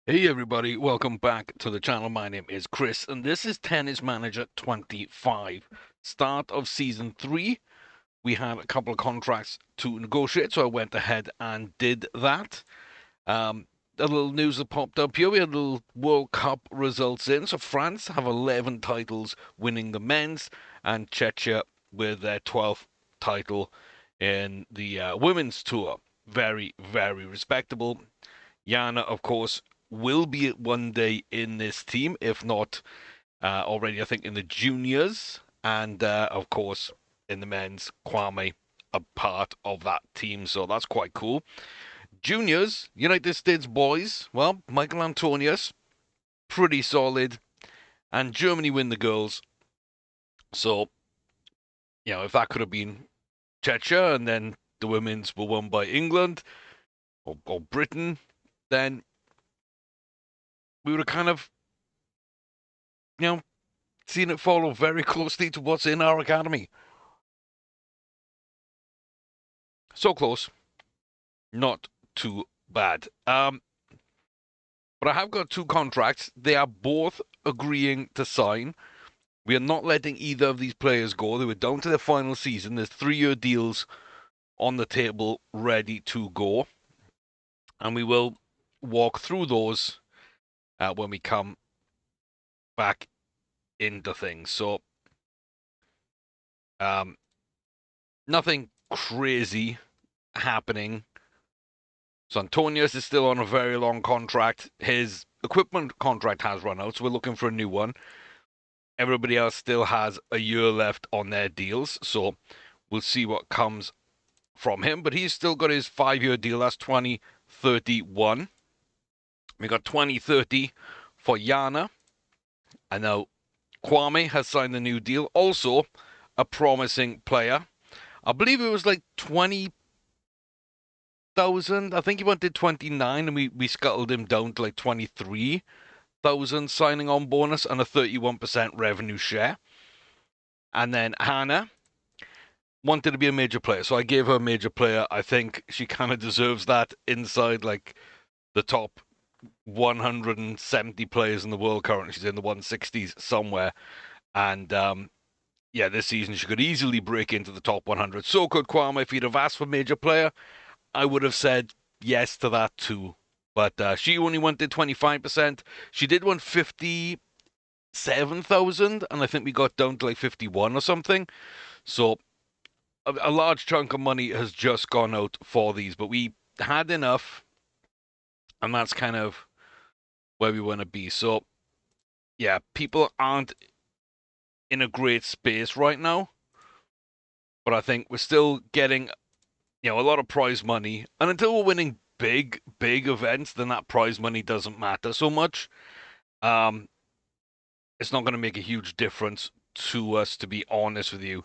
Hey everybody, welcome back to the channel. My name is Chris and this is Tennis Manager 25. Start of Season 3. We had a couple of contracts to negotiate, so I went ahead and did that. A little news that popped up here. We had a little World Cup results in. So France have 11 titles, winning the men's, and Czechia with their 12th title in the women's tour. Very, very respectable. Jana, of course, will be one day in this team, if not already, I think, in the juniors. And, of course, in the men's, Kwame, a part of that team. So that's quite cool. Juniors, United States boys, well, Michael Antonius, pretty solid. And Germany win the girls. So, if that could have been Czechia and then the women's were won by England or Britain, then we would have kind of, you know, seen it follow very closely to what's in our academy. So close, not too bad. But I have got two contracts. They are both agreeing to sign. We are not letting either of these players go. They were down to their final season. There's 3-year deals on the table ready to go. And we will walk through those when we come back into things. So, nothing crazy happening. So Antonius is still on a very long contract. His equipment contract has run out, so we're looking for a new one. Everybody else still has a year left on their deals, so we'll see what comes from him. But he's still got his 5-year deal. That's 2031. We got 2030 for Jana. And now Kwame has signed the new deal. Also a promising player. I believe it was like 20,000. I think he wanted 29, and we scuttled him down to like 23,000 signing on bonus and a 31% revenue share. And then Hannah wanted to be a major player, so I gave her a major player. I think she kind of deserves that inside like the top 170 players in the world currently. She's in the 160s somewhere. And yeah, this season she could easily break into the top 100. So could Kwame. If he'd have asked for major player, I would have said yes to that too. But she only wanted 25%. She did want 57,000, and I think we got down to like 51 or something. So a large chunk of money has just gone out for these, but we had enough, and that's kind of where we want to be. So yeah, people aren't in a great space right now, but I think we're still getting a lot of prize money, and until we're winning big events, then that prize money doesn't matter so much. Um, it's not going to make a huge difference to us, to be honest with you.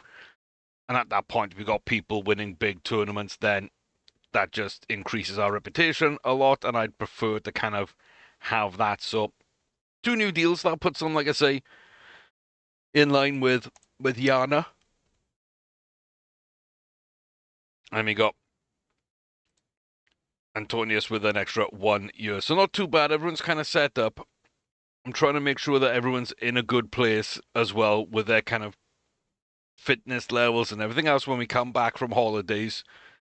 And at that point, if we got people winning big tournaments, then that just increases our reputation a lot, and I'd prefer to kind of have that. So, two new deals that puts them, like I say, in line with Jana. And we got Antonius with an extra 1 year. So not too bad. Everyone's kind of set up. I'm trying to make sure that everyone's in a good place as well with their kind of fitness levels and everything else when we come back from holidays.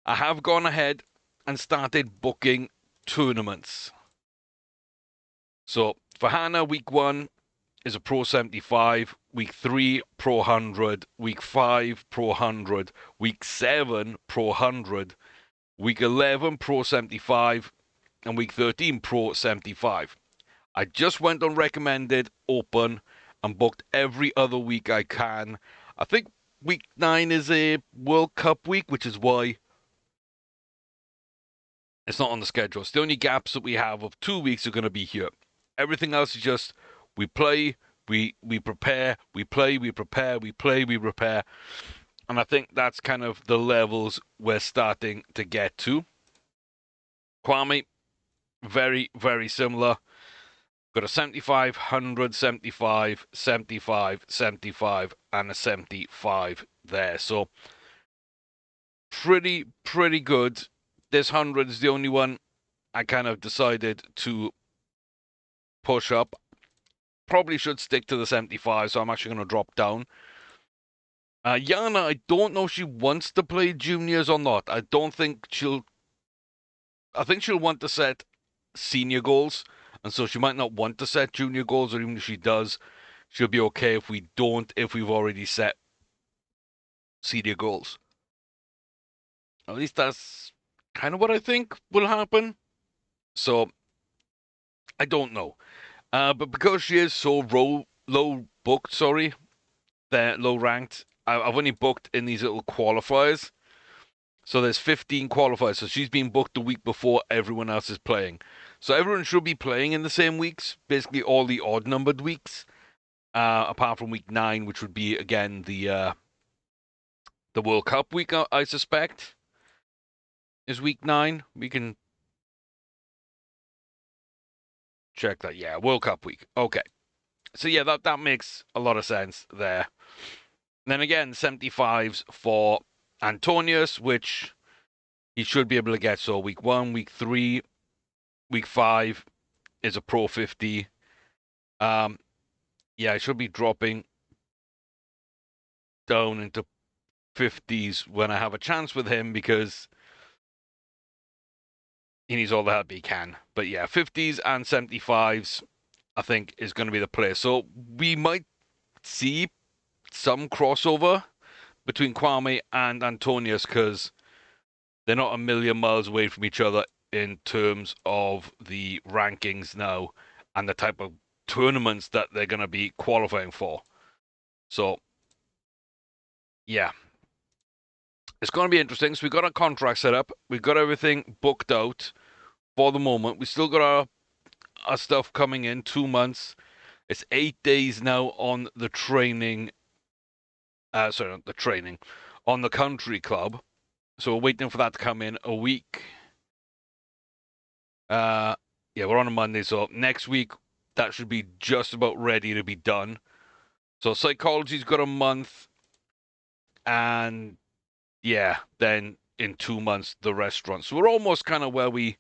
I have gone ahead and started booking tournaments. So for Hannah, week 1 is a Pro 75, week 3, Pro 100, week 5, Pro 100, week 7, Pro 100, week 11, Pro 75, and week 13, Pro 75. I just went on recommended open and booked every other week I can. I think week 9 is a World Cup week, which is why it's not on the schedule. It's the only gaps that we have of 2 weeks are going to be here. Everything else is just we play, we prepare, we play, we prepare, we play, we prepare. And I think that's kind of the levels we're starting to get to. Kwame, very, very similar. Got a 75, 100, 75, 75, 75, and a 75 there. So pretty good. This 100 is the only one I kind of decided to push up. Probably should stick to the 75, so I'm actually going to drop down. Yana, I don't know if she wants to play juniors or not. I think she'll want to set senior goals, and so she might not want to set junior goals, or even if she does, she'll be okay if we don't, if we've already set senior goals. At least that's kind of what I think will happen. So, I don't know. But because she is so low booked, they're low ranked, I've only booked in these little qualifiers. So there's 15 qualifiers. So she's been booked the week before everyone else is playing. So everyone should be playing in the same weeks, basically all the odd numbered weeks, apart from week 9, which would be again the World Cup week. I suspect is week 9. We can check that. Yeah, World Cup week. Okay. So yeah, that makes a lot of sense there. And then again, 75s for Antonius, which he should be able to get. So week 1, week 3, week 5 is a Pro 50. Yeah, I should be dropping down into 50s when I have a chance with him because he needs all the help he can. But yeah, 50s and 75s, I think, is going to be the play. So we might see some crossover between Kwame and Antonius because they're not a million miles away from each other in terms of the rankings now and the type of tournaments that they're going to be qualifying for. So, yeah. It's going to be interesting. So we've got our contract set up. We've got everything booked out for the moment. We still got our stuff coming in 2 months. It's 8 days now on the training. Sorry, not the training. On the country club. So we're waiting for that to come in a week. Yeah, we're on a Monday, so next week that should be just about ready to be done. So psychology's got a month, and yeah, then in 2 months the restaurant. So we're almost kind of where we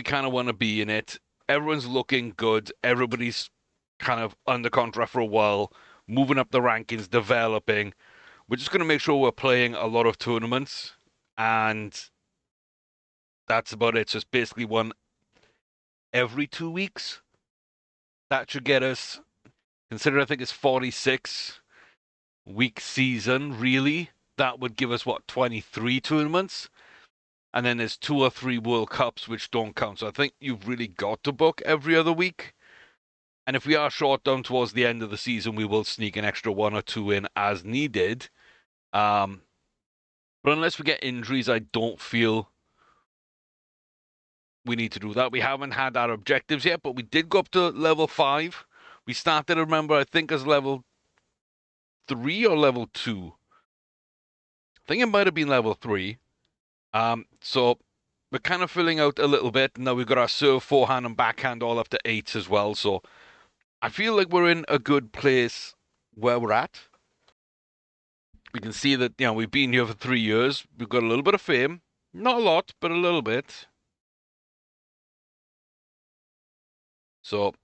kind of want to be in it. Everyone's looking good. Everybody's kind of under contract for a while, moving up the rankings, developing. We're just going to make sure we're playing a lot of tournaments, and that's about it. So it's basically one every 2 weeks. That should get us, consider I think it's 46 week season, really. That would give us, 23 tournaments? And then there's 2 or 3 World Cups which don't count. So I think you've really got to book every other week. And if we are short down towards the end of the season, we will sneak an extra 1 or 2 in as needed. But unless we get injuries, I don't feel we need to do that. We haven't had our objectives yet, but we did go up to level 5. We started, remember, I think as level 3 or level 2. I think it might have been level 3. So we're kind of filling out a little bit. Now we've got our serve, forehand, and backhand all up to 8s as well. So I feel like we're in a good place where we're at. We can see that, we've been here for 3 years. We've got a little bit of fame. Not a lot, but a little bit. So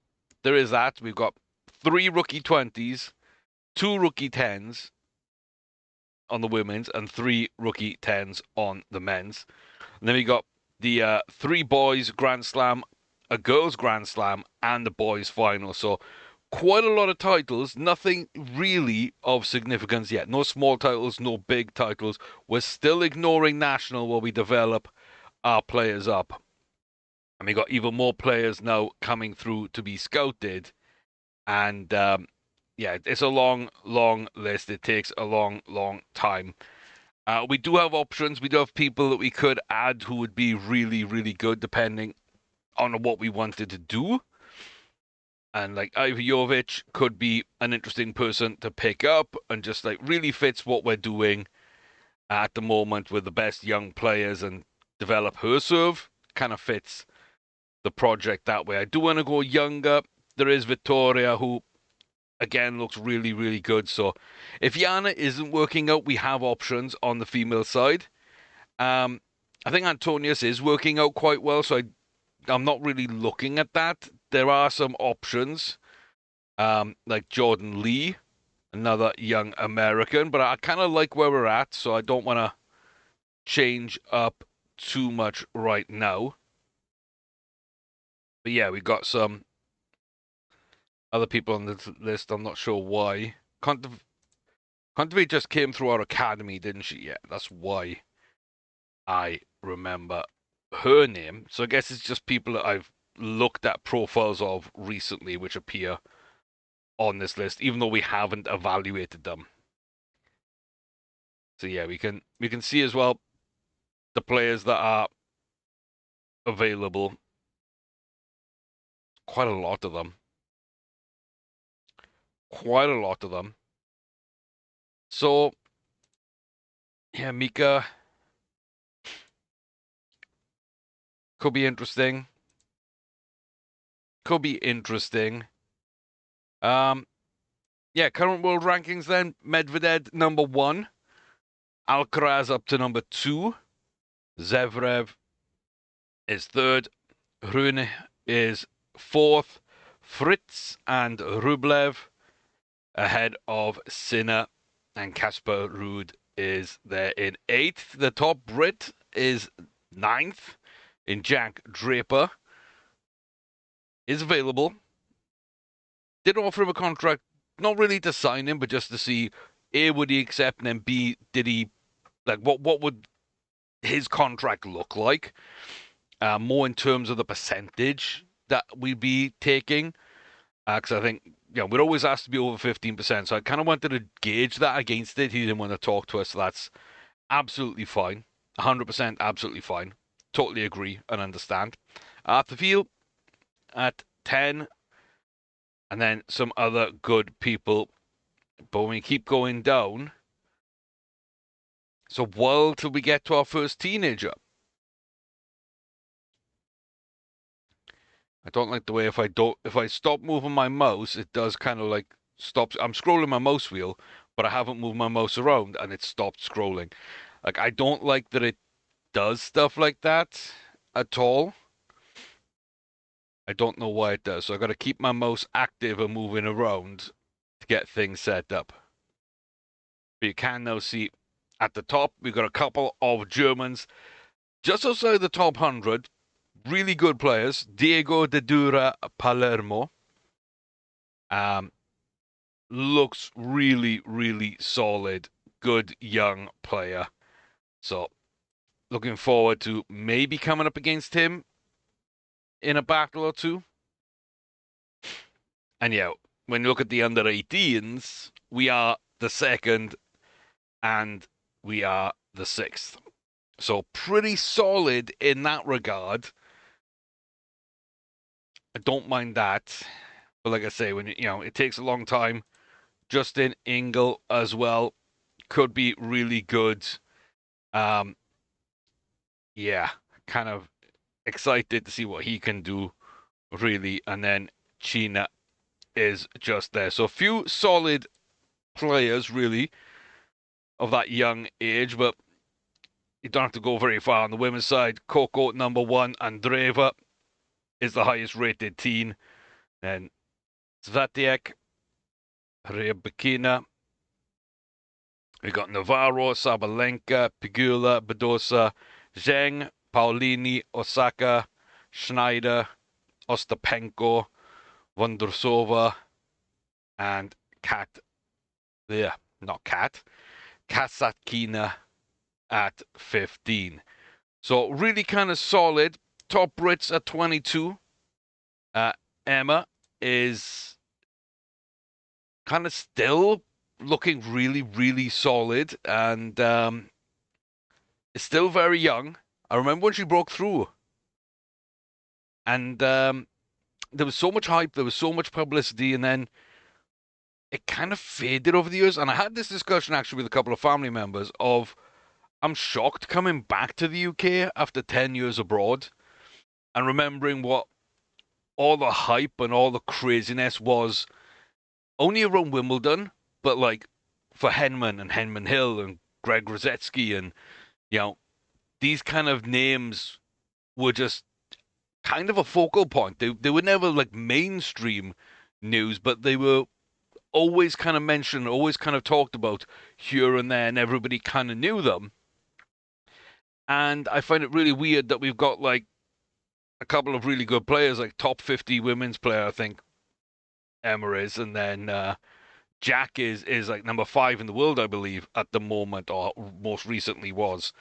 there is that. We've got 3 rookie 20s, 2 rookie 10s on the women's, and 3 rookie 10s on the men's. And then we got the 3 boys Grand Slam, a girls Grand Slam, and the boys final. So quite a lot of titles. Nothing really of significance yet. No small titles, no big titles. We're still ignoring national while we develop our players up. And we got even more players now coming through to be scouted. And yeah, it's a long, long list. It takes a long, long time. We do have options. We do have people that we could add who would be really, really good depending on what we wanted to do. And like Ivajovic could be an interesting person to pick up and just like really fits what we're doing at the moment with the best young players and develop her serve. Kind of fits the project that way. I do want to go younger. There is Vittoria who again looks really, really good. So if Yana isn't working out, we have options on the female side. I think Antonius is working out quite well, so I'm not really looking at that there are some options, like Jordan Lee, another young American, but I kind of like where we're at, so I don't want to change up too much right now. But yeah, we got some other people on this list. I'm not sure why. Contivate just came through our academy, didn't she? Yeah, that's why I remember her name. So I guess it's just people that I've looked at profiles of recently, which appear on this list, even though we haven't evaluated them. So yeah, we can see as well the players that are available. Quite a lot of them. Quite a lot of them. So yeah, Mika could be interesting. Could be interesting. Yeah, current world rankings then. Medvedev number 1. Alcaraz up to number 2. Zverev is 3rd. Rune is 4th. Fritz and Rublev ahead of Sinner, and Casper Ruud is there in 8th. The top Brit is 9th in Jack Draper. Is available. Did offer him a contract, not really to sign him, but just to see A, would he accept, and then B, did he, like, what would his contract look like? More in terms of the percentage that we'd be taking. Because I think, we're always asked to be over 15%. So I kind of wanted to gauge that against it. He didn't want to talk to us. So that's absolutely fine. 100% absolutely fine. Totally agree and understand. The field at 10. And then some other good people. But when we keep going down, so well till we get to our first teenager. I don't like the way if I stop moving my mouse, it does kind of like stops. I'm scrolling my mouse wheel, but I haven't moved my mouse around and it stopped scrolling. Like, I don't like that it does stuff like that at all. I don't know why it does. So I got to keep my mouse active and moving around to get things set up. But you can now see at the top, we've got a couple of Germans just outside the top 100. Really good players. Diego de Dura Palermo. Looks really, really solid. Good young player. So, looking forward to maybe coming up against him in a battle or two. And yeah, when you look at the under 18s, we are the 2nd and we are the 6th. So, pretty solid in that regard. I don't mind that. But like I say, when it takes a long time. Justin Ingle as well could be really good. Yeah, kind of excited to see what he can do, really. And then China is just there. So a few solid players, really, of that young age, but you don't have to go very far on the women's side. Coco, number 1, Andreeva is the highest rated teen. Then Swiatek, Rybakina. We got Navarro, Sabalenka, Pegula, Badosa, Zheng, Paulini, Osaka, Schneider, Ostapenko, Vondrousova, and Kasatkina at 15. So really kind of solid. Top Brits at 22. Emma is kind of still looking really, really solid, and is still very young. I remember when she broke through, and there was so much hype, there was so much publicity, and then it kind of faded over the years. And I had this discussion actually with a couple of family members of, I'm shocked coming back to the UK after 10 years abroad and remembering what all the hype and all the craziness was only around Wimbledon, but like for Henman and Henman Hill and Greg Rosetsky and, these kind of names were just kind of a focal point. They were never like mainstream news, but they were always kind of mentioned, always kind of talked about here and there, and everybody kind of knew them. And I find it really weird that we've got like a couple of really good players, like top 50 women's player, I think Emma is, and then Jack is like number 5 in the world, I believe, at the moment, or most recently was.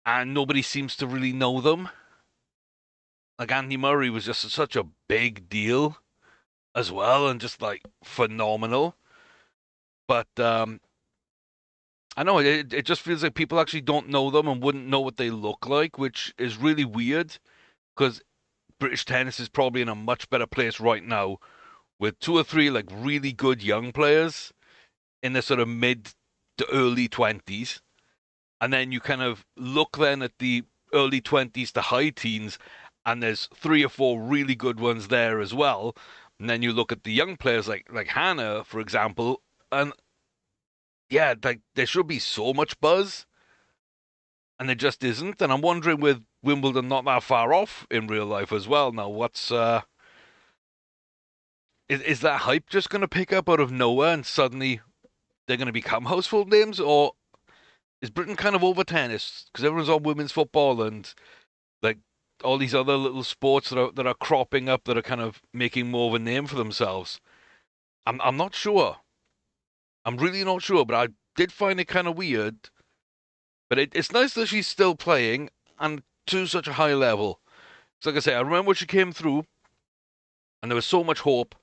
And nobody seems to really know them. Like Andy Murray was just such a big deal as well, and just like phenomenal. But I know it just feels like people actually don't know them and wouldn't know what they look like, which is really weird because British tennis is probably in a much better place right now with 2 or 3 like really good young players in the sort of mid to early 20s. And then you kind of look then at the early 20s to high teens, and there's 3 or 4 really good ones there as well. And then you look at the young players like Hannah, for example, and yeah, like there should be so much buzz, and there just isn't. And I'm wondering, with Wimbledon not that far off in real life as well now, what's is that hype just going to pick up out of nowhere and suddenly they're going to become household names, or is Britain kind of over tennis because everyone's on women's football and like all these other little sports that are cropping up that are kind of making more of a name for themselves? I'm not sure. I'm really not sure, but I did find it kind of weird. But it's nice that she's still playing and to such a high level. So like I say, I remember when she came through, and there was so much hope.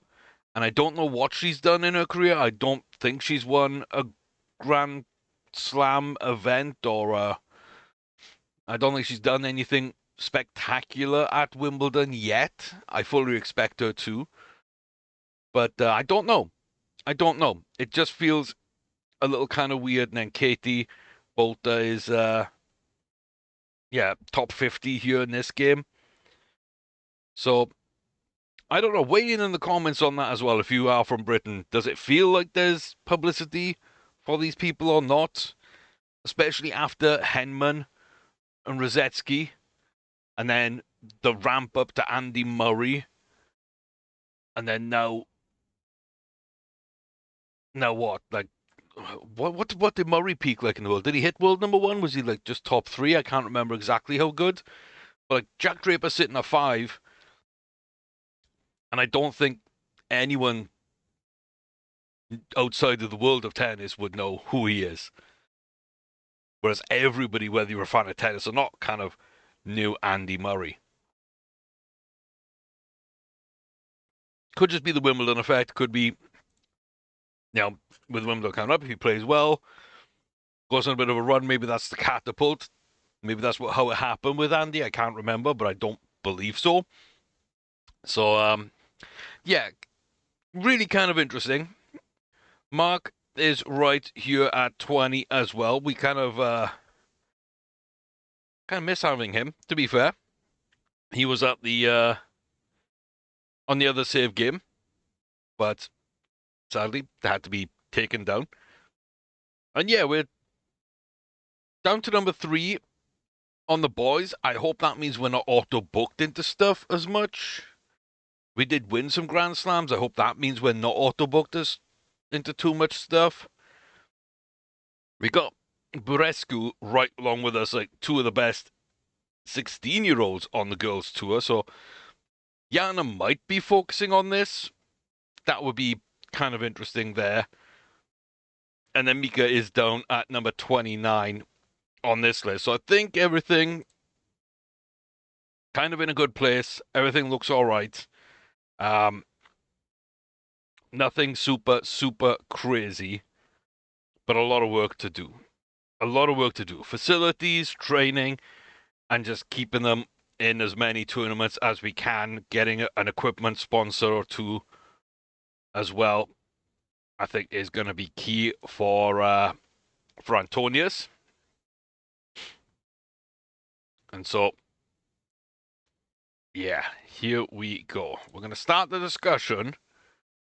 And I don't know what she's done in her career. I don't think she's won a Grand Slam event, or I don't think she's done anything spectacular at Wimbledon yet. I fully expect her to, but I don't know. I don't know. It just feels a little kind of weird. And then Katie Bolter is, yeah, top 50 here in this game. So I don't know. Weigh in the comments on that as well. If you are from Britain, does it feel like there's publicity for these people or not? Especially after Henman and Rosetsky, and then the ramp up to Andy Murray, and then now what? Like, what did Murray peak like in the world? Did he hit world number 1? Was he like just top 3? I can't remember exactly how good. But like Jack Draper sitting at 5, and I don't think anyone outside of the world of tennis would know who he is. Whereas everybody, whether you're a fan of tennis or not, kind of knew Andy Murray. Could just be the Wimbledon effect. Could be, with Wimbledon coming up, if he plays well, goes on a bit of a run, maybe that's the catapult. Maybe that's how it happened with Andy. I can't remember, but I don't believe so. So, yeah, really kind of interesting. Mark is right here at 20 as well. We kind of miss having him, to be fair. He was at the on the other save game, but sadly they had to be taken down. And yeah, we're down to number 3 on the boys. I hope that means we're not auto booked into stuff as much. We did win some Grand Slams. I hope that means we're not auto booked us into too much stuff. We got Burescu right along with us, like 2 of the best 16-year-olds on the girls' tour. So Yana might be focusing on this. That would be kind of interesting there. And then Mika is down at number 29 on this list. So I think everything kind of in a good place. Everything looks all right. Nothing super, super crazy, but a lot of work to do. A lot of work to do. Facilities, training, and just keeping them in as many tournaments as we can. Getting an equipment sponsor or 2 as well, I think, is going to be key for Antonius. And so, yeah, here we go. We're going to start the discussion.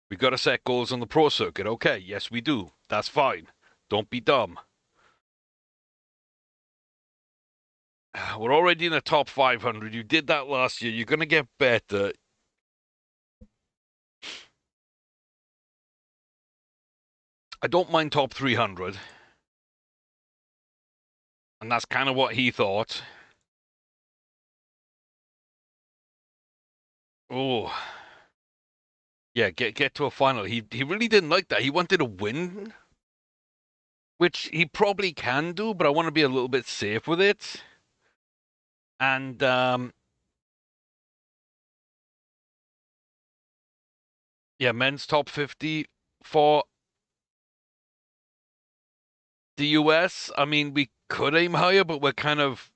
We've got to set goals on the pro circuit. Okay, yes, we do. That's fine. Don't be dumb. We're already in the top 500. You did that last year. You're going to get better. I don't mind top 300. And that's kind of what he thought. Oh. Yeah, get to a final. He really didn't like that. He wanted to win, which he probably can do, but I want to be a little bit safe with it. And yeah, men's top 50 for the US. I mean, we could aim higher, but we're kind of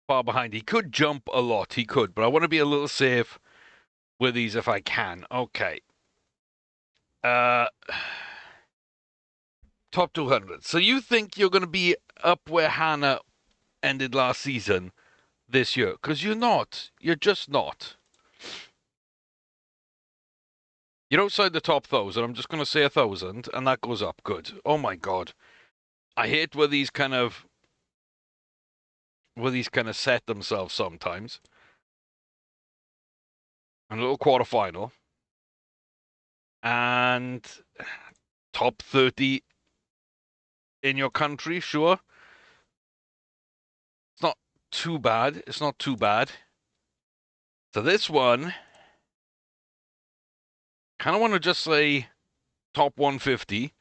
far behind. He could jump a lot. He could, but I want to be a little safe with these if I can. Okay. Uh, top 200. So you think you're going to be up where Hannah ended last season this year? Because you're not. You're just not. You're outside the top 1,000. I'm just going to say 1,000, and that goes up. Good. Oh my God. I hate where these kind of set themselves sometimes. And a little quarterfinal. And top 30 in your country, sure. It's not too bad. It's not too bad. So this one, kind of want to just say top 150.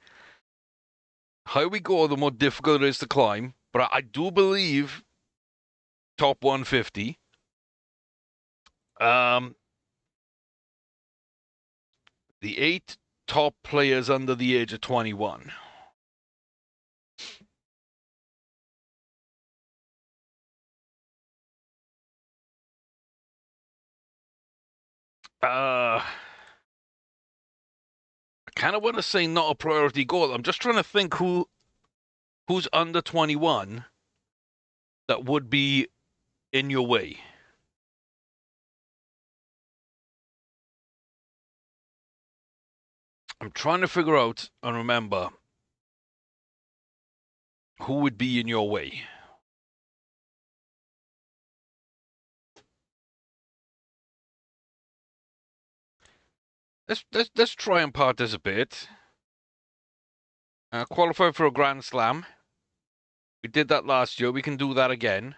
Higher we go, the more difficult it is to climb. But I do believe top 150. The 8 top players under the age of 21. I kind of want to say not a priority goal. I'm just trying to think who's under 21 that would be in your way. I'm trying to figure out and remember who would be in your way. Let's try and participate. Qualify for a Grand Slam. We did that last year. We can do that again.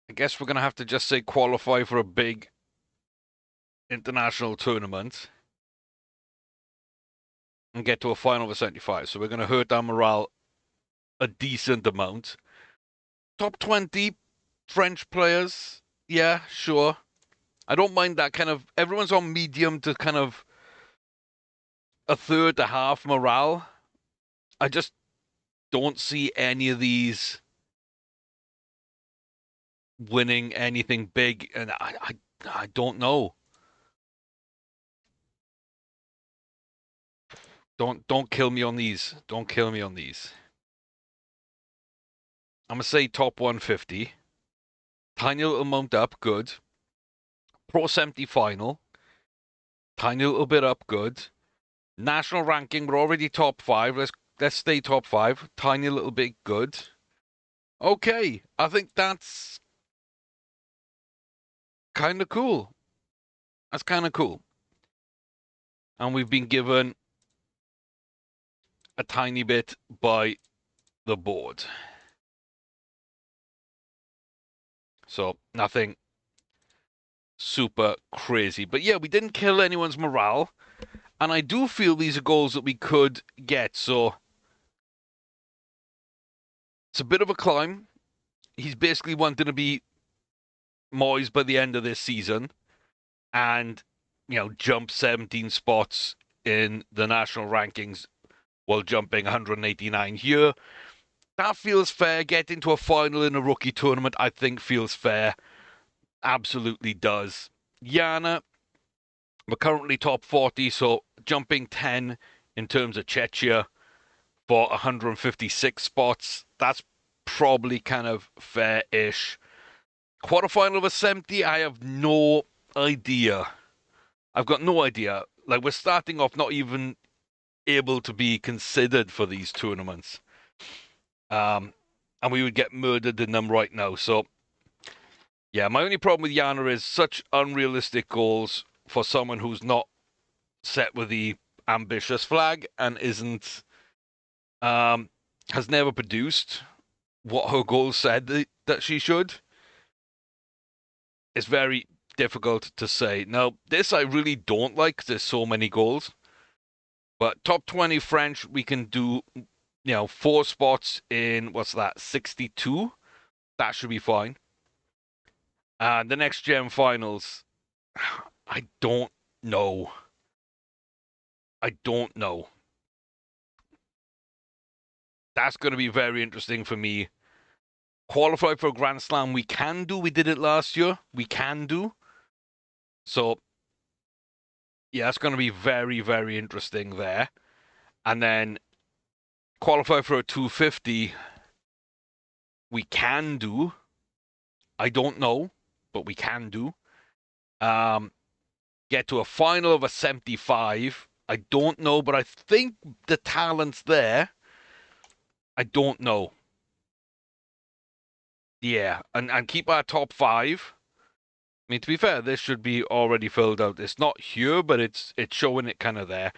I guess we're going to have to just say qualify for a big international tournament and get to a final of 75. So we're going to hurt our morale a decent amount. Top 20 French players. Yeah, sure. I don't mind that kind of. Everyone's on medium to kind of a third to half morale. I just don't see any of these winning anything big, and I don't know. Don't kill me on these. Don't kill me on these. I'm gonna say top 150. Tiny little amount up, good. Pro 70 final. Tiny little bit up, good. National ranking, we're already top 5. Let's stay top 5. Tiny little bit, good. Okay, I think that's kind of cool. That's kind of cool. And we've been given a tiny bit by the board. So nothing super crazy. But yeah, we didn't kill anyone's morale. And I do feel these are goals that we could get. So it's a bit of a climb. He's basically wanting to be Moyes by the end of this season. And, jump 17 spots in the national rankings while jumping 189 here. That feels fair. Getting to a final in a rookie tournament, I think, feels fair. Absolutely does. Yana, we're currently top 40, so jumping 10 in terms of Czechia for 156 spots. That's probably kind of fair-ish. Quarterfinal of a 70, I have no idea. I've got no idea. Like, we're starting off not even able to be considered for these tournaments. And we would get murdered in them right now. So, yeah, my only problem with Yana is such unrealistic goals for someone who's not set with the ambitious flag and isn't, has never produced what her goals said that she should. It's very difficult to say. Now, this I really don't like because there's so many goals. But top 20 French, we can do, 4 spots in, what's that, 62? That should be fine. The next Gem finals, I don't know. I don't know. That's going to be very interesting for me. Qualify for a Grand Slam, we can do. We did it last year. We can do. So, yeah, it's going to be very, very interesting there. And then qualify for a 250, we can do. I don't know, but we can do. Get to a final of a 75. I don't know, but I think the talent's there. I don't know. Yeah, and keep our top 5. I mean, to be fair, this should be already filled out. It's not here, but it's showing it kind of there.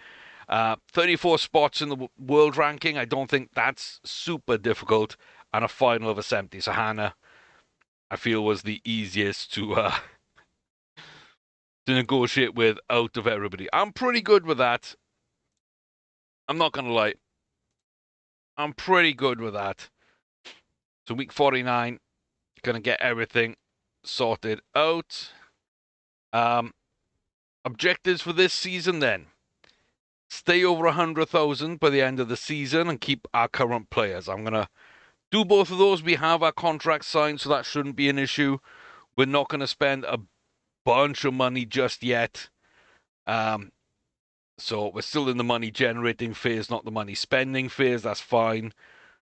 34 spots in the world ranking. I don't think that's super difficult. And a final of a 70. So Hannah, I feel, was the easiest to negotiate with out of everybody. I'm pretty good with that. I'm not going to lie. I'm pretty good with that. So week 49, going to get everything sorted out. Objectives for this season then. Stay over 100,000 by the end of the season and keep our current players. I'm going to do both of those. We have our contract signed, so that shouldn't be an issue. We're not going to spend a bunch of money just yet. So we're still in the money generating phase, not the money spending phase. That's fine.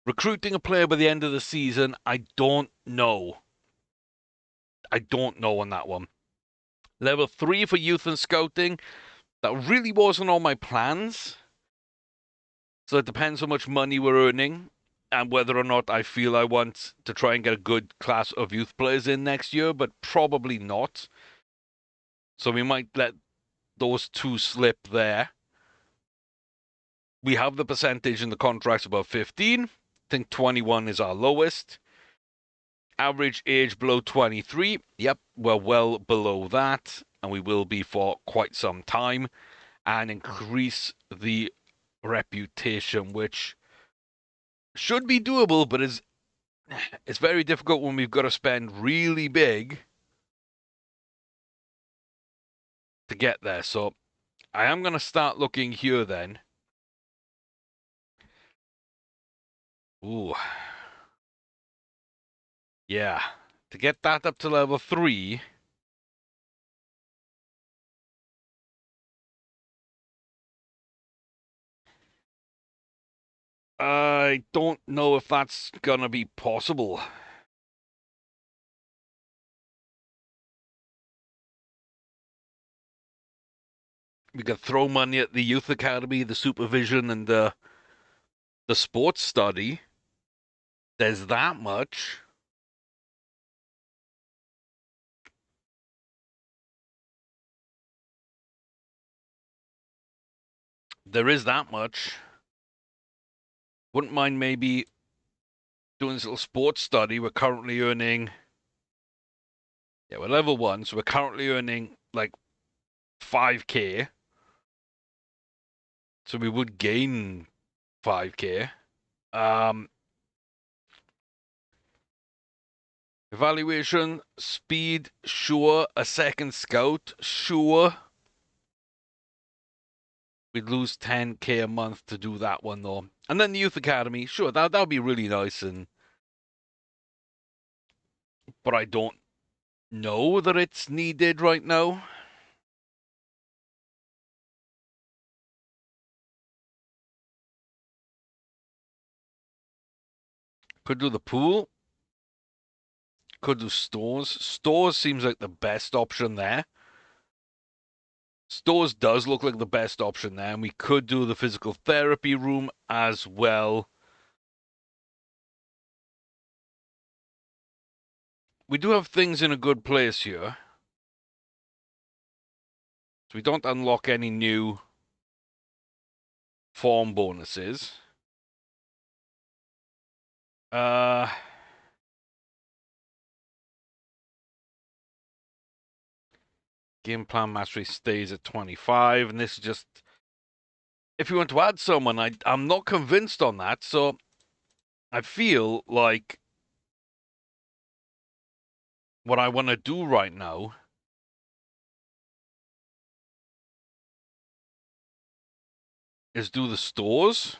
Recruiting a player by the end of the season, I don't know. I don't know on that one. Level 3 for youth and scouting. That really wasn't on my plans. So it depends how much money we're earning and whether or not I feel I want to try and get a good class of youth players in next year, but probably not. So we might let those 2 slip there. We have the percentage in the contracts above 15. I think 21 is our lowest. Average age below 23. Yep, we're well below that, and we will be for quite some time. And increase the reputation, which should be doable, but it's very difficult when we've got to spend really big to get there. So I am going to start looking here then. Ooh. Yeah. To get that up to level 3. I don't know if that's going to be possible. We could throw money at the youth academy, the supervision, and the sports study. There's that much. There is that much. Wouldn't mind maybe doing this little sports study. We're currently earning... Yeah, we're level 1, so we're currently earning like 5k. So we would gain 5k. Evaluation, speed, sure. A second scout, sure. We'd lose 10k a month to do that one though. And then the youth academy, sure, that would be really nice. But I don't know that it's needed right now. Could do the pool. Could do stores. Stores seems like the best option there. Stores does look like the best option there, and we could do the physical therapy room as well. We do have things in a good place here. So we don't unlock any new form bonuses. Game plan mastery stays at 25, and this is just... If you want to add someone, I'm not convinced on that, so I feel like what I want to do right now is do the stores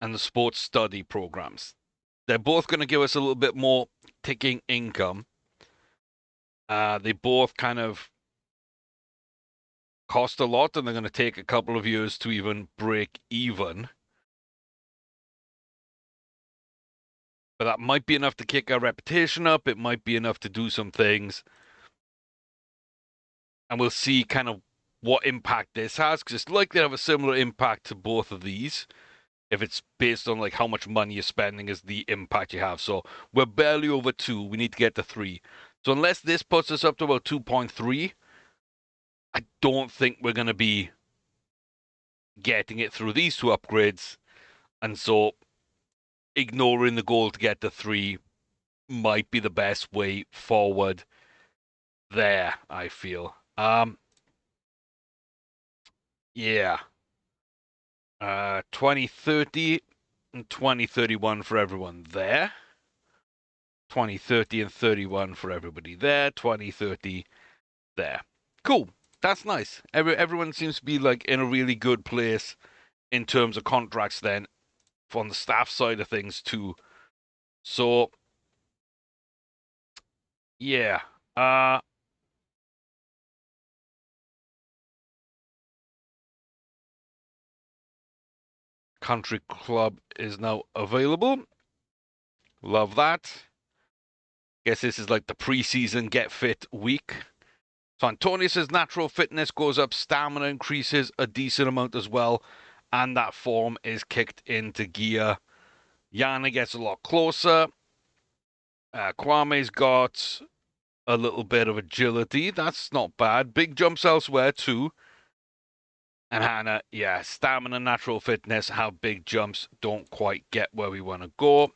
and the sports study programs. They're both going to give us a little bit more ticking income. They both kind of cost a lot, and they're going to take a couple of years to even break even. But that might be enough to kick our reputation up. It might be enough to do some things. And we'll see kind of what impact this has, because it's likely to have a similar impact to both of these. If it's based on like how much money you're spending is the impact you have. So we're barely over 2. We need to get to 3. So unless this puts us up to about 2.3, I don't think we're going to be getting it through these 2 upgrades. And so ignoring the goal to get to 3 might be the best way forward there, I feel. Yeah. 2030 and 2031 for everyone there. 2030 and 31 for everybody there. 2030 there. Cool. That's nice. Everyone seems to be like in a really good place in terms of contracts then on the staff side of things too. So yeah. Country Club is now available. Love that. Guess this is like the preseason get fit week. So Antonius's natural fitness goes up, stamina increases a decent amount as well, and that form is kicked into gear. Yana gets a lot closer. Kwame's got a little bit of agility. That's not bad. Big jumps elsewhere too. And Hannah, yeah, stamina, natural fitness, have big jumps, don't quite get where we want to go.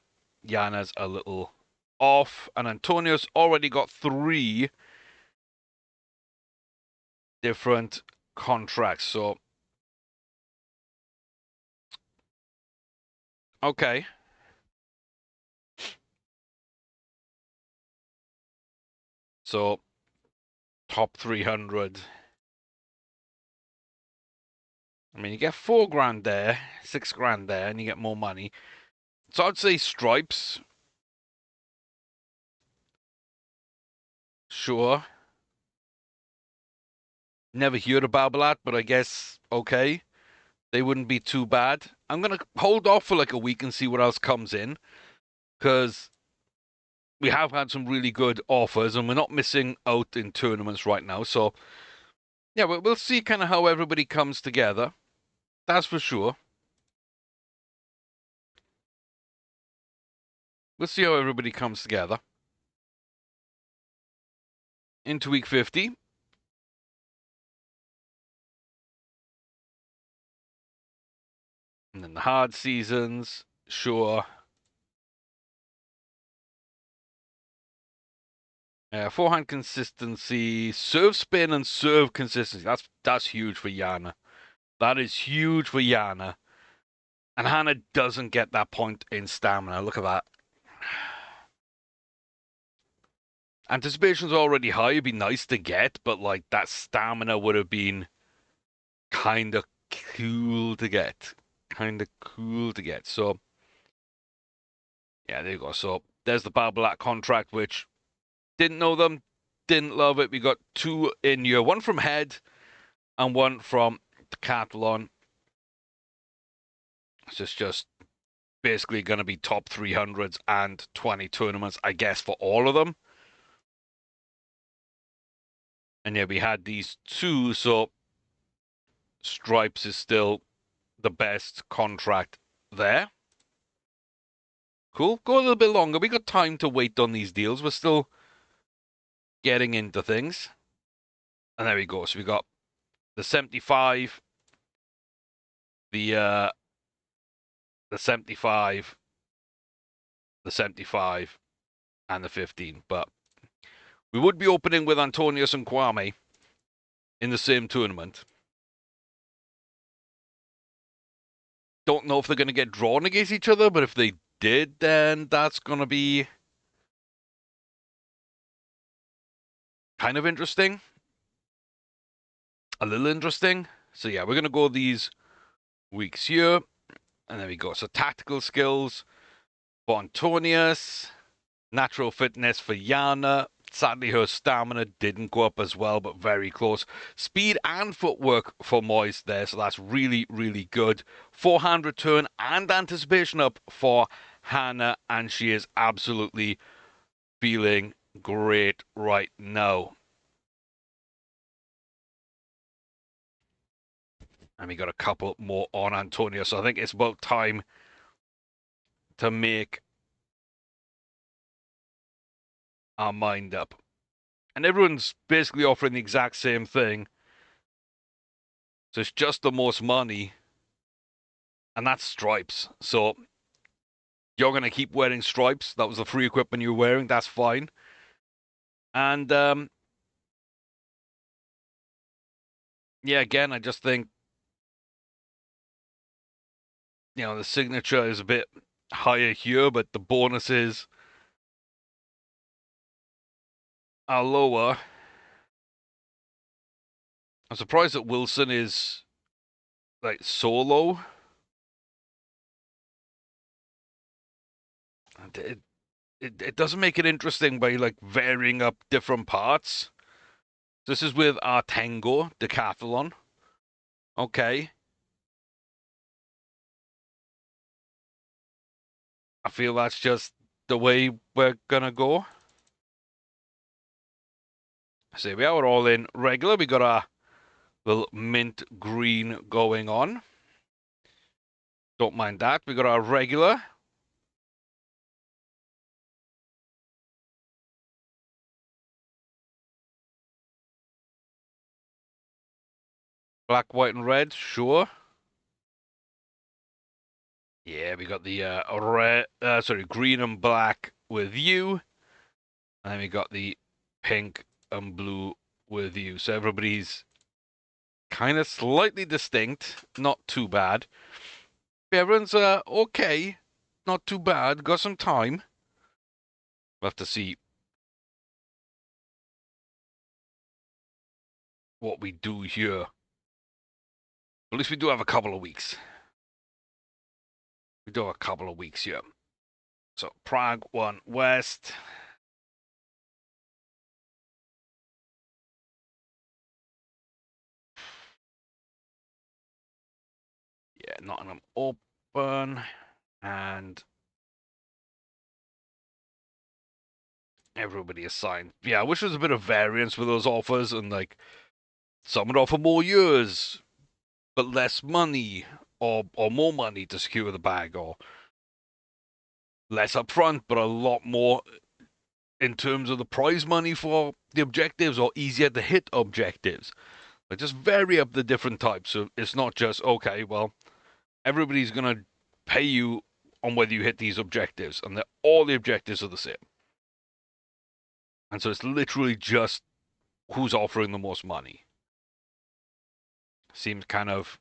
Yana's a little off, and Antonio's already got 3 different contracts. So, okay. So, top 300. I mean, you get 4 grand there, 6 grand there, and you get more money. So I'd say Stripes. Sure. Never heard of Babolat, but I guess, okay. They wouldn't be too bad. I'm going to hold off for like a week and see what else comes in. Because we have had some really good offers, and we're not missing out in tournaments right now. So, yeah, we'll see kind of how everybody comes together. That's for sure. We'll see how everybody comes together. Into week 50. And then the hard seasons, sure. Forehand consistency, serve spin and serve consistency. That's huge for Yana. That is huge for Yana. And Hannah doesn't get that point in stamina. Look at that. Anticipation's already high. It'd be nice to get, but like that stamina would have been kind of cool to get. Kind of cool to get. So, yeah, there you go. So, there's the Babolat contract, which didn't know them, didn't love it. We got 2 in year 1 from Head and 1 from Decathlon. So it's just basically going to be top 300s and 20 tournaments, I guess, for all of them. And yeah, we had these two, so Stripes is still the best contract there. Cool. Go a little bit longer. We got time to wait on these deals. We're still getting into things. And there we go. So we got the 75, the 75, the 75, and the 15. But we would be opening with Antonius and Kwame in the same tournament. Don't know if they're going to get drawn against each other, but if they did, then that's going to be kind of interesting. A little interesting. So yeah, we're going to go these weeks here. And there we go. So tactical skills for Antonius. Natural fitness for Yana. Sadly, her stamina didn't go up as well, but very close. Speed and footwork for Moist there, so that's really, really good. Forehand return and anticipation up for Hannah, and she is absolutely feeling great right now. And we got a couple more on Antonio, so I think it's about time to make our mind up. And everyone's basically offering the exact same thing. So it's just the most money, and that's stripes. So you're going to keep wearing stripes. That was the free equipment you were wearing. That's fine. And yeah, again, I just think, you know, the signature is a bit higher here, but the bonuses are lower. I'm surprised that Wilson is like so low. It doesn't make it interesting by like varying up different parts. This is with our Tango decathlon. Okay. I feel that's just the way we're gonna go. So we are all in regular. We got our little mint green going on. Don't mind that. We got our regular. Black, white, and red. Sure. Yeah, we got the green and black with you. And then we got the pink and blue with you. So everybody's kind of slightly distinct. Not too bad. Everyone's okay. Not too bad. Got some time. We'll have to see what we do here. At least we do have a couple of weeks. We do have a couple of weeks here. So Prague 1 West. Yeah, Nottingham Open. And everybody assigned. Yeah, I wish there was a bit of variance with those offers, and like some would offer more years, but less money, or more money to secure the bag, or less upfront, but a lot more in terms of the prize money for the objectives, or easier to hit objectives. Like just vary up the different types. So it's not just okay, well, everybody's gonna pay you on whether you hit these objectives, and all the objectives are the same. And so it's literally just who's offering the most money. Seems kind of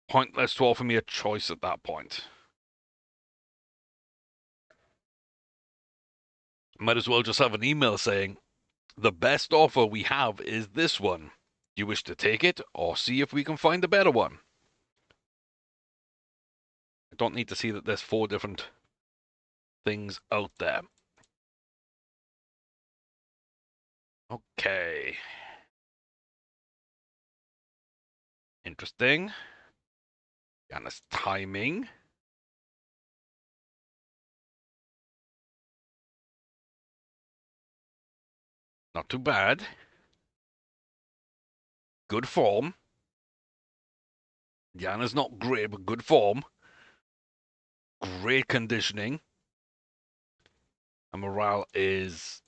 pointless to offer me a choice at that point. Might as well just have an email saying, the best offer we have is this one. You wish to take it, or see if we can find a better one? I don't need to see that there's 4 different things out there. Okay. Interesting. Hannah's timing. Not too bad. Good form. Yana's not great, but good form. Great conditioning. And morale is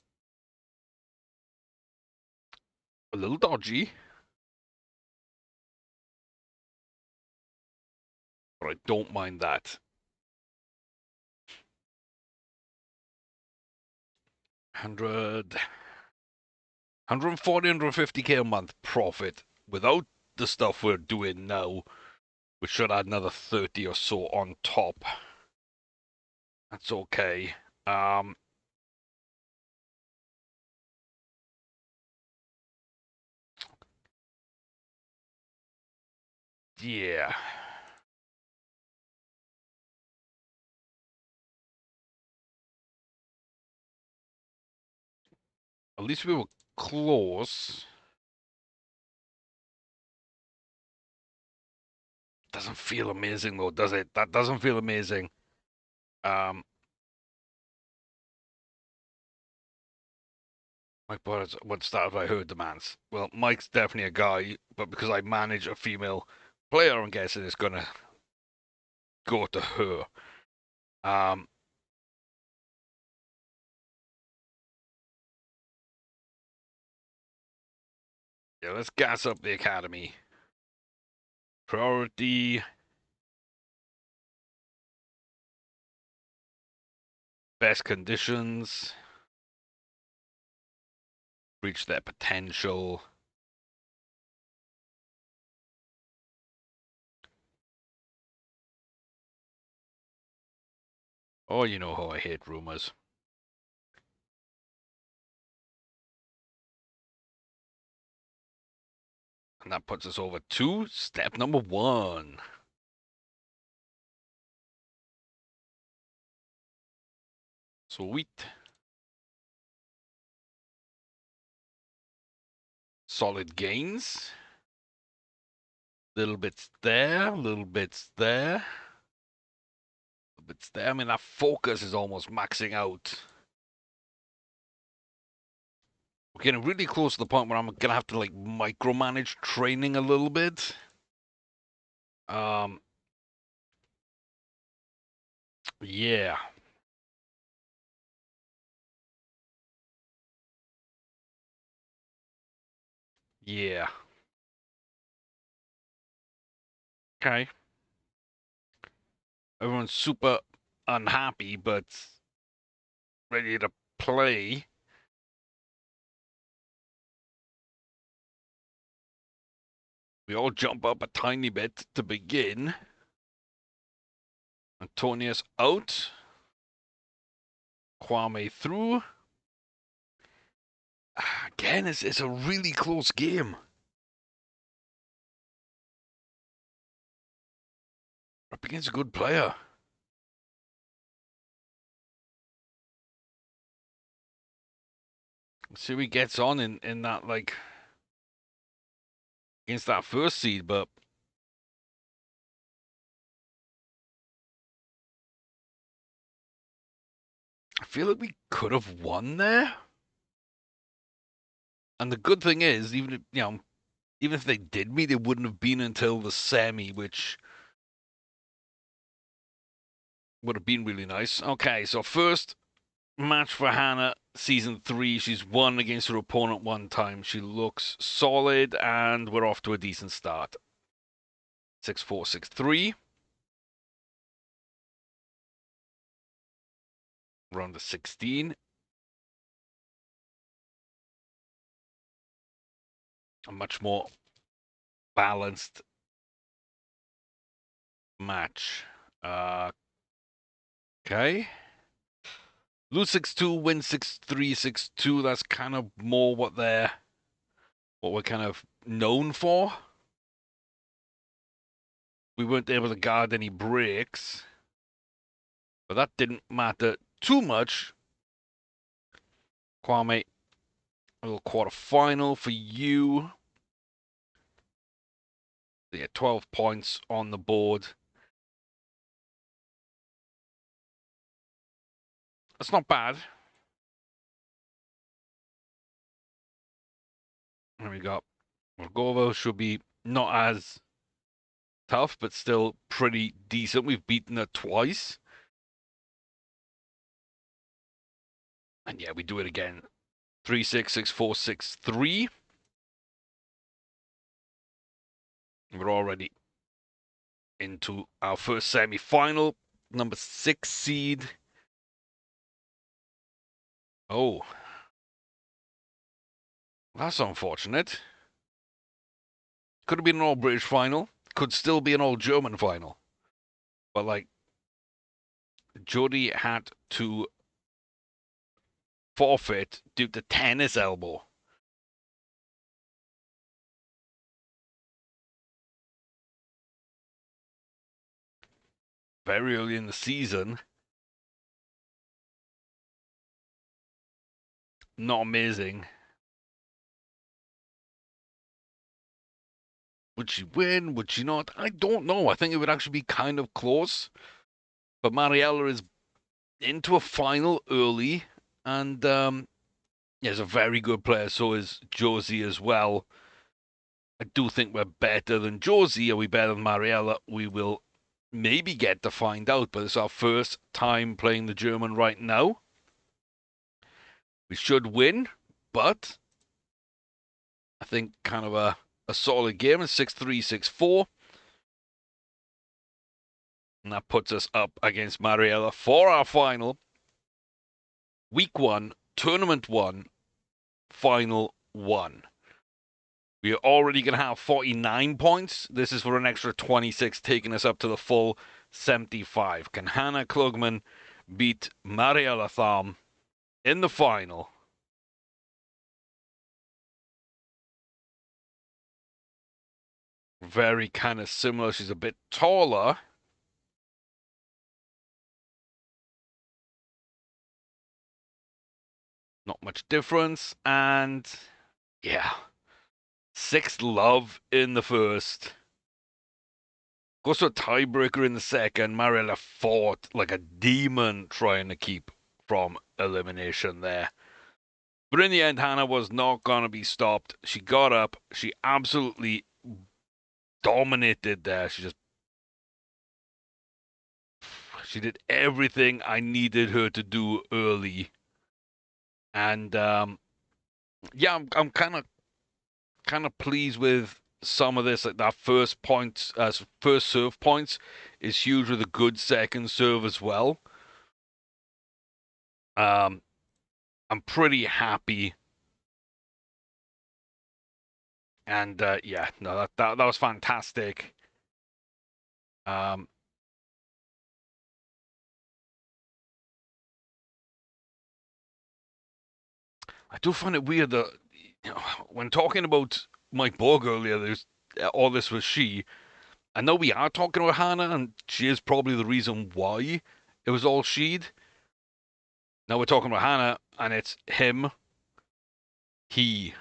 a little dodgy. But I don't mind that. 100, 140, 150k a month profit without the stuff we're doing now. We should add another 30 or so on top. That's okay. Yeah. At least we were close. Doesn't feel amazing though, does it? That doesn't feel amazing. Mike Borders would start if I heard demands. Well, Mike's definitely a guy, but because I manage a female player, I'm guessing it's gonna go to her. Yeah, let's gas up the academy. Priority. Best conditions. Reach their potential. Oh, you know how I hate rumors. And that puts us over to step number 1. Sweet. Solid gains. Little bits there, little bits there. Little bits there. I mean, that focus is almost maxing out. We're getting really close to the point where I'm gonna have to like micromanage training a little bit. Yeah. Yeah. Okay. Everyone's super unhappy, but ready to play. We all jump up a tiny bit to begin. Antonius out. Kwame through. Again, it's a really close game. Up against a good player. Let's see how he gets on in that, like, against that first seed, but I feel like we could have won there. And the good thing is, even if, even if they did meet, it wouldn't have been until the semi, which would have been really nice. Okay, so first match for Hannah, season 3. She's won against her opponent one time. She looks solid, and we're off to a decent start. 6-4, 6-3. Round of 16. A much more balanced match. Okay. Lose 6-2, win 6-3, 6-2. That's kind of more what we're kind of known for. We weren't able to guard any breaks, but that didn't matter too much. Kwame, a little quarterfinal for you. Yeah, 12 points on the board. That's not bad. There we go. Moldova should be not as tough, but still pretty decent. We've beaten her twice. And yeah, we do it again. 3-6, 6-4, 6-3. We're already into our first semi-final. Number 6 seed. Oh, that's unfortunate. Could have been an all-British final. Could still be an all-German final. But, like, Jody had to forfeit due to tennis elbow. Very early in the season. Not amazing. Would she win? Would she not? I don't know. I think it would actually be kind of close. But Mariella is into a final early, and is a very good player. So is Josie as well. I do think we're better than Josie. Are we better than Mariella? We will maybe get to find out, but it's our first time playing the German right now. We should win, but I think kind of a solid game. It's 6-3, 6-4. And that puts us up against Mariella for our final. Week 1, Tournament 1, Final 1. We are already going to have 49 points. This is for an extra 26, taking us up to the full 75. Can Hannah Klugman beat Mariella Tharm in the final? Very kind of similar. She's a bit taller. Not much difference. And yeah, 6 love in the first. Goes to a tiebreaker in the second. Mariella fought like a demon trying to keep from elimination there. But in the end, Hannah was not going to be stopped. She got up. She absolutely dominated there. She did everything I needed her to do early. And yeah, I'm kind of pleased with some of this. Like that first point, first serve points is huge with a good second serve as well. I'm pretty happy. And yeah, no, that was fantastic. Um, I do find it weird that when talking about Mike Borg earlier, there's all this was she. I know we are talking about Hannah, and she is probably the reason why it was all she'd. Now we're talking about Hannah, and it's him, he.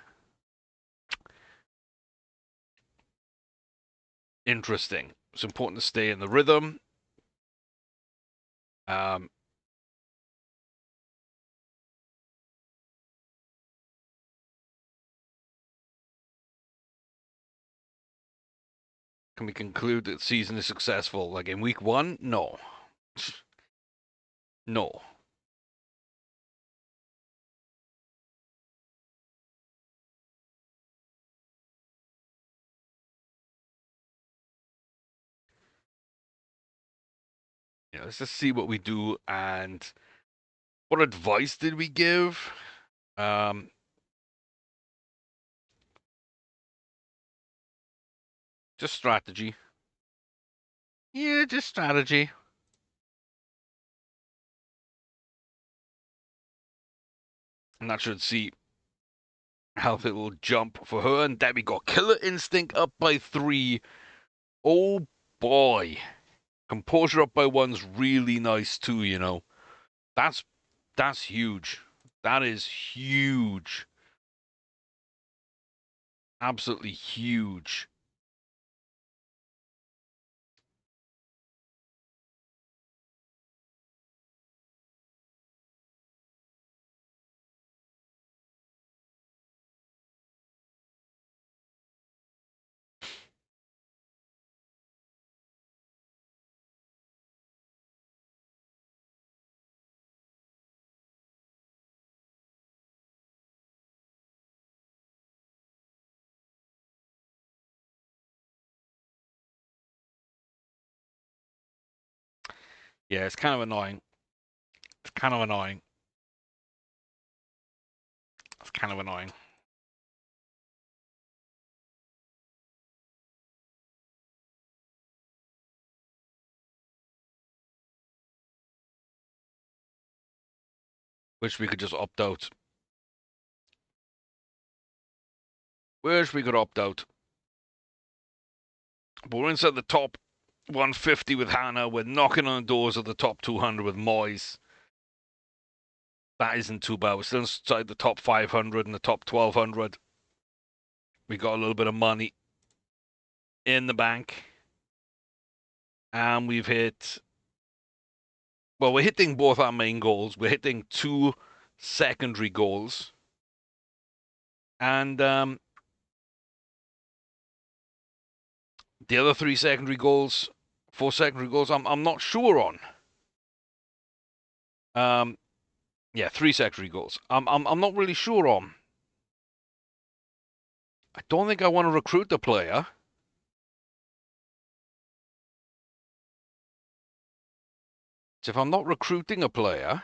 Interesting. It's important to stay in the rhythm. Um, can we conclude that the season is successful? Like in week 1? No. No. Yeah, let's just see what we do and what advice did we give? Um, just strategy. Yeah, just strategy. And that should see how it will jump for her. And Debbie got Killer Instinct up by 3. Oh boy. Composure up by 1's really nice too, you know. That's huge. That is huge. Absolutely huge. Yeah, it's kind of annoying. It's kind of annoying. It's kind of annoying. Wish we could just opt out. Wish we could opt out. But we're inside the top 150 with Hannah. We're knocking on the doors of the top 200 with Moyes. That isn't too bad. We're still inside the top 500 and the top 1200. We got a little bit of money in the bank. And we've hit. Well, we're hitting both our main goals. We're hitting 2 secondary goals. And the other 3 secondary goals, 4 secondary goals, I'm not sure on. Yeah, 3 secondary goals. I'm not really sure on. I don't think I want to recruit the player. So if I'm not recruiting a player,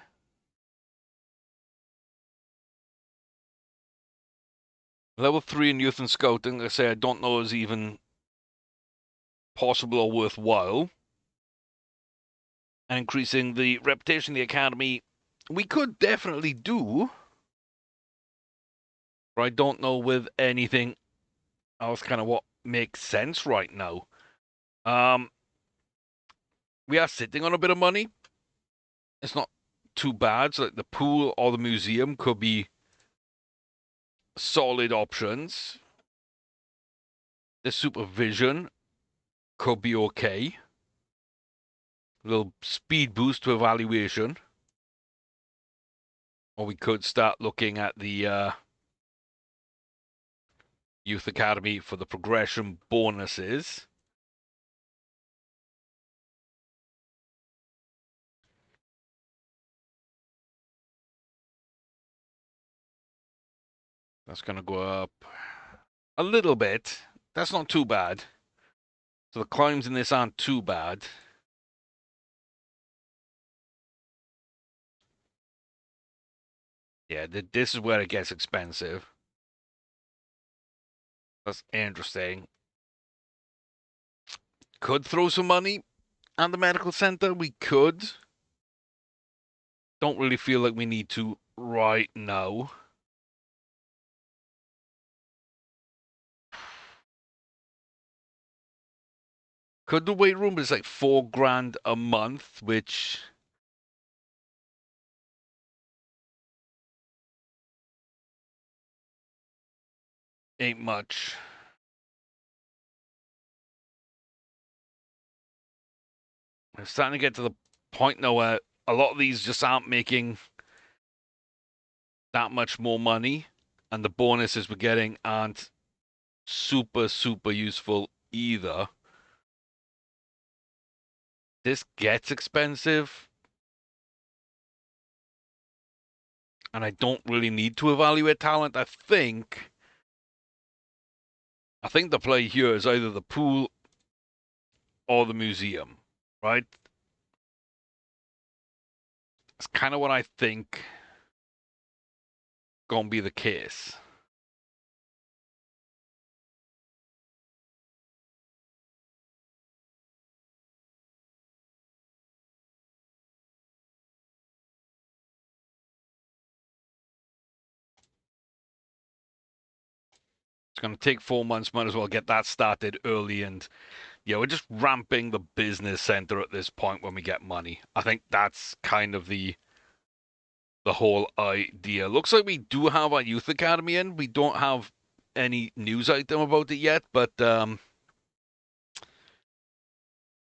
level 3 in youth and scouting, I say I don't know is even possible or worthwhile. And increasing the reputation of the academy, we could definitely do. But I don't know with anything else kind of what makes sense right now. We are sitting on a bit of money. It's not too bad. So like the pool or the museum could be solid options. The supervision could be okay. A little speed boost to evaluation. Or we could start looking at the youth academy for the progression bonuses. That's going to go up a little bit. That's not too bad. So the climbs in this aren't too bad. Yeah, this is where it gets expensive. That's interesting. Could throw some money at the medical center. We could. Don't really feel like we need to right now. Could the weight room is like $4,000 a month, which ain't much. We're starting to get to the point now where a lot of these just aren't making that much more money, and the bonuses we're getting aren't super, super useful either. This gets expensive, and I don't really need to evaluate talent. I think the play here is either the pool or the museum, right? It's kind of what I think gonna be the case. It's going to take 4 months. Might as well get that started early. And yeah, we're just ramping the business center at this point when we get money. I think that's kind of the whole idea. Looks like we do have our youth academy in. We don't have any news item about it yet, but got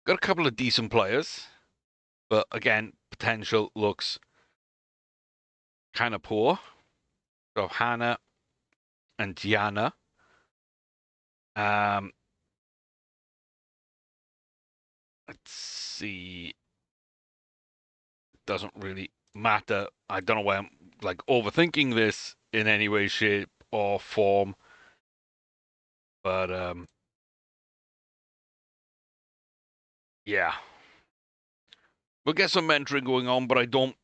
a couple of decent players. But again, potential looks kind of poor. So Hannah and Diana. Um, let's see. Doesn't really matter. I don't know why I'm like overthinking this in any way, shape, or form. But yeah. We'll get some mentoring going on, but I don't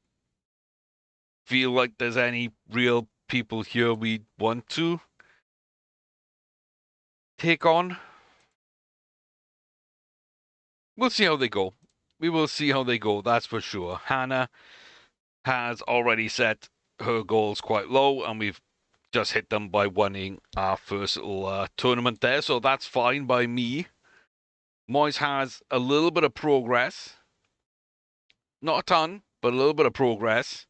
feel like there's any real people here we want to take on. We'll see how they go. We will see how they go, that's for sure. Hannah has already set her goals quite low, and we've just hit them by winning our first little tournament there, so that's fine by me. Moyes has a little bit of progress. Not a ton, but a little bit of progress.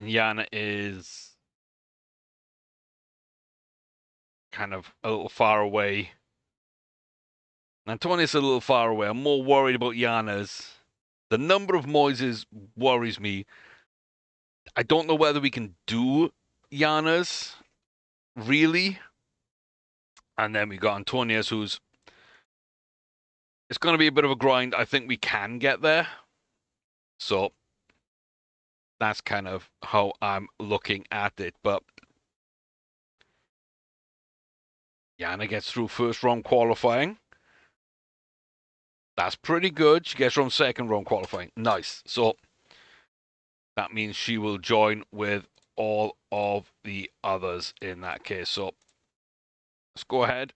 Yana is kind of a little far away. Antonia's a little far away. I'm more worried about Yana's. The number of Moises worries me. I don't know whether we can do Yana's, really. And then we got Antonia's, who's... It's going to be a bit of a grind. I think we can get there. So that's kind of how I'm looking at it. But Yana gets through first round qualifying. That's pretty good. She gets from second round qualifying. Nice. So that means she will join with all of the others in that case. So let's go ahead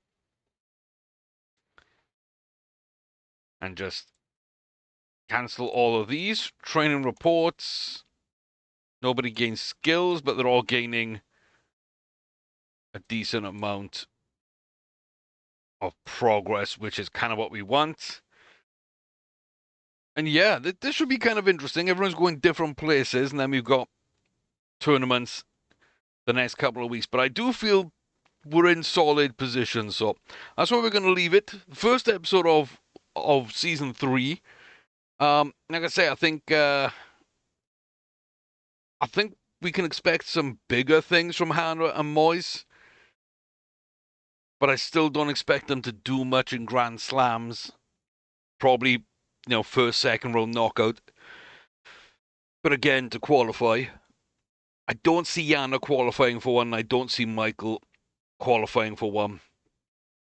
and just cancel all of these. Training reports. Nobody gains skills, but they're all gaining a decent amount of progress, which is kind of what we want. And yeah, this should be kind of interesting. Everyone's going different places, and then we've got tournaments the next couple of weeks. But I do feel we're in solid position, so that's where we're going to leave it. First episode of season 3. Like I say, I think we can expect some bigger things from Hannah and Moyes, but I still don't expect them to do much in Grand Slams. Probably, first, second round knockout. But again, to qualify, I don't see Yana qualifying for one. I don't see Michael qualifying for one.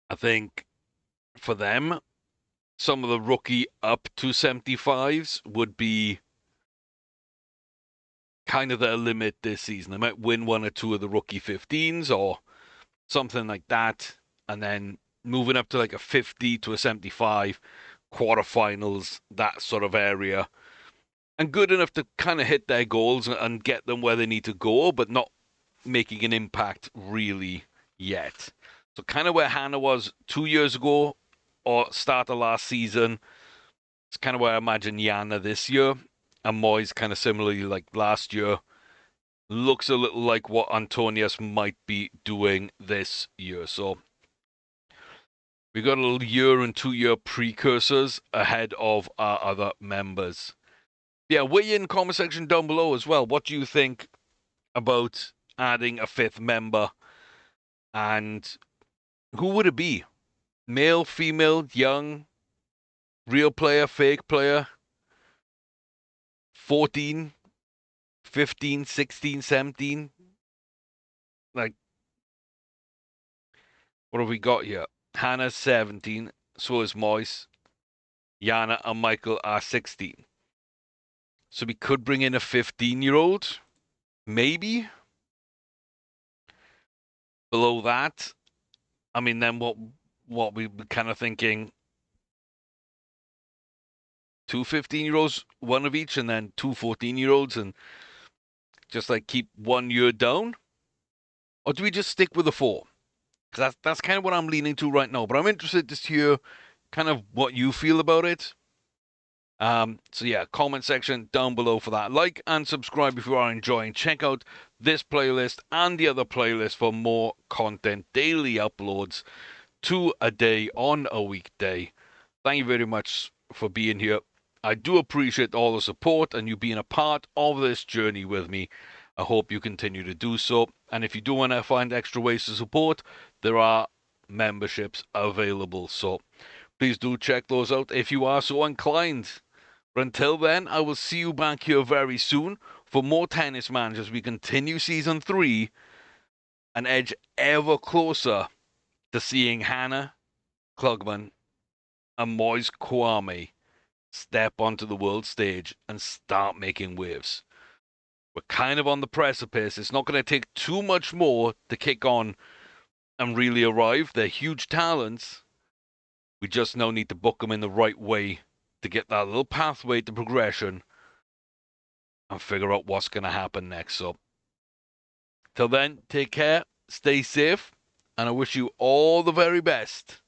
I think for them, some of the rookie up to 75s would be kind of their limit this season. They might win one or two of the rookie 15s or something like that, and then moving up to like a 50 to a 75, quarterfinals, that sort of area. And good enough to kind of hit their goals and get them where they need to go, but not making an impact really yet. So kind of where Hannah was 2 years ago or start of last season. It's kind of where I imagine Yana this year. And Moyes kind of similarly like last year. Looks a little like what Antonius might be doing this year. So we got a little year and 2 year precursors ahead of our other members. Yeah, weigh in comment section down below as well. What do you think about adding a 5th member? And who would it be? Male, female, young, real player, fake player? 14, 15, 16, 17? Like, what have we got here? Hannah's 17, so is Moyes. Yana and Michael are 16. So we could bring in a 15-year-old, maybe. Below that, I mean, then what we were kind of thinking, 2 15-year-olds, one of each, and then 2 14-year-olds, and just like keep 1 year down? Or do we just stick with the 4? Because that's kind of what I'm leaning to right now. But I'm interested to hear kind of what you feel about it. So yeah, comment section down below for that. Like and subscribe if you are enjoying. Check out this playlist and the other playlist for more content, daily uploads, 2 a day on a weekday. Thank you very much for being here. I do appreciate all the support and you being a part of this journey with me. I hope you continue to do so. And if you do want to find extra ways to support, there are memberships available. So please do check those out if you are so inclined. But until then, I will see you back here very soon for more Tennis Manager as we continue Season 3 and edge ever closer to seeing Hannah Klugman and Moise Kwame step onto the world stage and start making waves. We're kind of on the precipice. It's not going to take too much more to kick on and really arrive. They're huge talents. We just now need to book them in the right way to get that little pathway to progression and figure out what's going to happen next. So, till then, take care, stay safe, and I wish you all the very best.